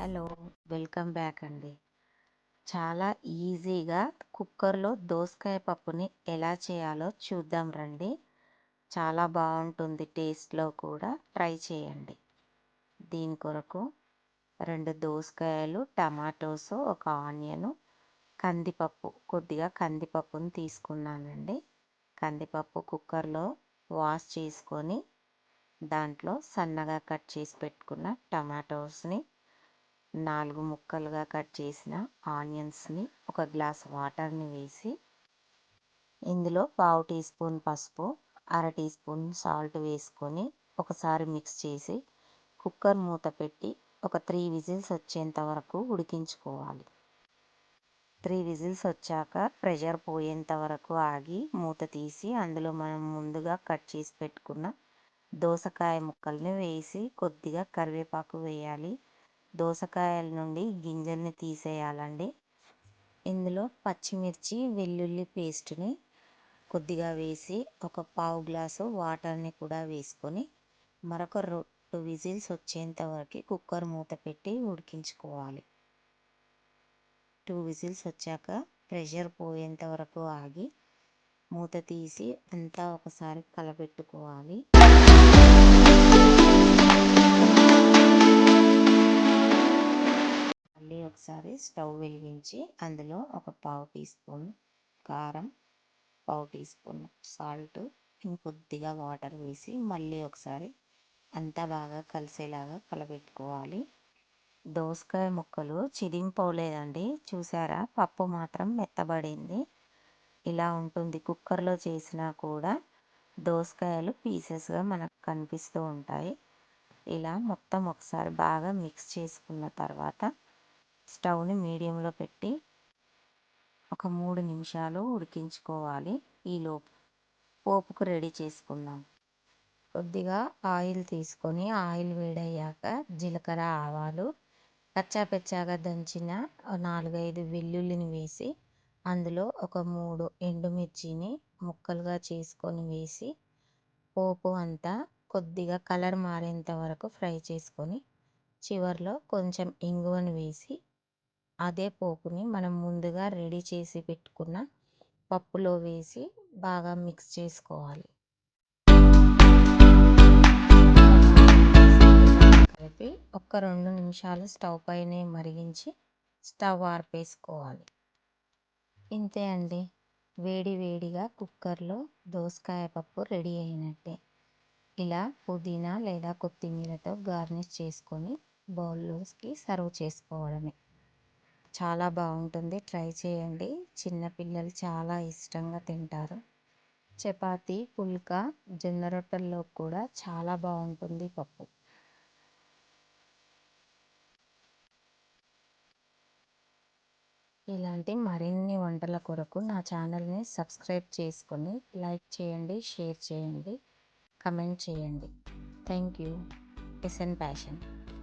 Hello, welcome back అండి. చాలా ఈజీగా కుక్కర్లో దోసకాయ పప్పుని ఎలా చేయాలో చూద్దాం రండి. చాలా బాగుంటుంది, టేస్ట్లో కూడా ట్రై చేయండి. దీని కొరకు 2 దోసకాయలు, టమాటోస్, ఒక ఆనియను, కందిపప్పు, కొద్దిగా కందిపప్పుని తీసుకున్నానండి. కందిపప్పు కుక్కర్లో వాష్ చేసుకొని దాంట్లో సన్నగా కట్ చేసి పెట్టుకున్న టమాటోస్ని, 4 ముక్కలుగా కట్ చేసిన ఆనియన్స్ని, ఒక గ్లాస్ వాటర్ని వేసి ఇందులో పావు టీ స్పూన్ పసుపు, అర టీ స్పూన్ సాల్ట్ వేసుకొని ఒకసారి మిక్స్ చేసి కుక్కర్ మూత పెట్టి ఒక 3 విజిల్స్ వచ్చేంత వరకు ఉడికించుకోవాలి. 3 విజిల్స్ వచ్చాక ప్రెషర్ పోయేంత వరకు ఆగి మూత తీసి అందులో మనం ముందుగా కట్ చేసి పెట్టుకున్న దోసకాయ ముక్కల్ని వేసి కొద్దిగా కరివేపాకు వేయాలి. దోసకాయల నుండి గింజల్ని తీసేయాలండి. ఇందులో పచ్చిమిర్చి, వెల్లుల్లి పేస్ట్ని కొద్దిగా వేసి ఒక పావు గ్లాసు వాటర్ని కూడా వేసుకొని మరొక 2 విజిల్స్ వచ్చేంత వరకు కుక్కర్ మూత పెట్టి ఉడికించుకోవాలి. 2 విజిల్స్ వచ్చాక ప్రెషర్ పోయేంత వరకు ఆగి మూత తీసి అంతా ఒకసారి కలపెట్టుకోవాలి. మళ్ళీ ఒకసారి స్టవ్ వెలిగించి అందులో ఒక పావు టీ స్పూన్ కారం, పావు టీ స్పూన్ సాల్ట్, ఇంకొద్దిగా వాటర్ వేసి మళ్ళీ ఒకసారి అంతా బాగా కలిసేలాగా కలపెట్టుకోవాలి. దోసకాయ ముక్కలు చిదింపోలేదండి, చూసారా? పప్పు మాత్రం మెత్తబడింది. ఇలా ఉంటుంది. కుక్కర్లో చేసినా కూడా దోసకాయలు పీసెస్గా మనకు కనిపిస్తూ ఉంటాయి. ఇలా మొత్తం ఒకసారి బాగా మిక్స్ చేసుకున్న తర్వాత స్టవ్ని మీడియంలో పెట్టి ఒక 3 నిమిషాలు ఉడికించుకోవాలి. ఈలోపు పోపుకు రెడీ చేసుకుందాం. కొద్దిగా ఆయిల్ తీసుకొని ఆయిల్ వేడయ్యాక జీలకర్ర, ఆవాలు, కచ్చాపెచ్చాగా దంచిన 4-5 వెల్లుల్లిని వేసి అందులో ఒక 3 ఎండుమిర్చిని ముక్కలుగా చేసుకొని వేసి పోపు అంతా కొద్దిగా కలర్ మారేంత వరకు ఫ్రై చేసుకొని చివర్లో కొంచెం ఇంగువను వేసి అదే పోపుని మనం ముందుగా రెడీ చేసి పెట్టుకున్న పప్పులో వేసి బాగా మిక్స్ చేసుకోవాలి. కలిపి ఒక 2 నిమిషాలు స్టవ్ పైనే మరిగించి స్టవ్ ఆర్పేసుకోవాలి. ఇంతే అండి, వేడి వేడిగా కుక్కర్లో దోసకాయ పప్పు రెడీ అయినట్టే. ఇలా పుదీనా లేదా కొత్తిమీరతో గార్నిష్ చేసుకొని బౌల్లోకి సర్వ్ చేసుకోవడమే. చాలా బాగుంటుంది, ట్రై చేయండి. చిన్నపిల్లలు చాలా ఇష్టంగా తింటారు. చపాతీ, పుల్కా, జొన్న రొట్టెల్లో కూడా చాలా బాగుంటుంది పప్పు. ఇలాంటి మరిన్ని వంటల కొరకు నా ఛానల్ని సబ్స్క్రైబ్ చేసుకొని లైక్ చేయండి, షేర్ చేయండి, కమెంట్ చేయండి. Thank you. SN passion.